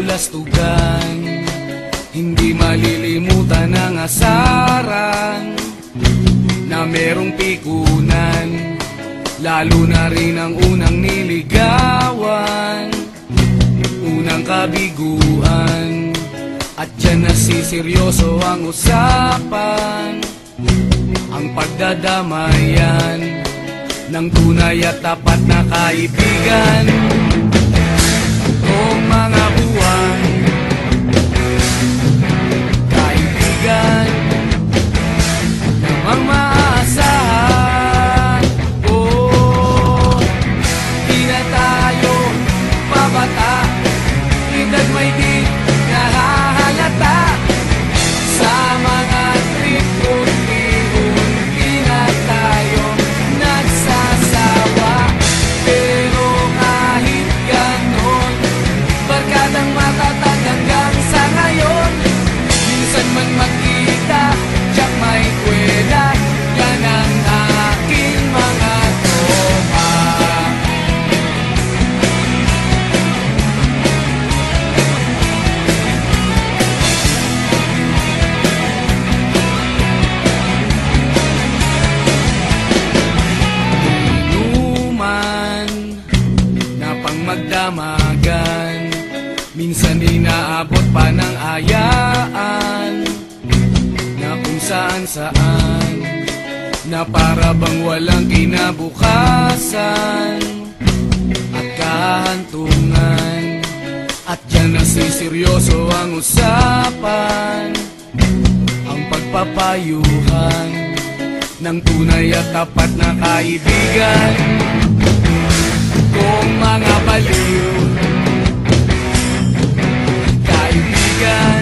kabulastugan. Hindi malilimutan ang asaran na merong pikunan, lalo na rin ang unang niligawan, unang kabiguan. At dyan nasiseryoso ang usapan, ang pagdadamayan ng tunay at tapat na kaibigan. O mga buwan, kaibigan namang maaasahan. Di na tayo pabata, edad may di nahahalata. Sa mga trip unti-unti na tayo nagsasawa. Pero kahit ganon, barkadang matatag hanggang sa ngayon. Minsan man magkita, tiyak may kwela, yan ang aking mga tropa. Inuman na pang magdamagan, minsan inaabot pa ng ayaan, na kung saan-saan, na para bang walang kinabukasan at kahantungan. At dyan nasiseryoso ang usapan, ang pagpapayuhan ng tunay at tapat na kaibigan. Kung mga baliw, kaibigan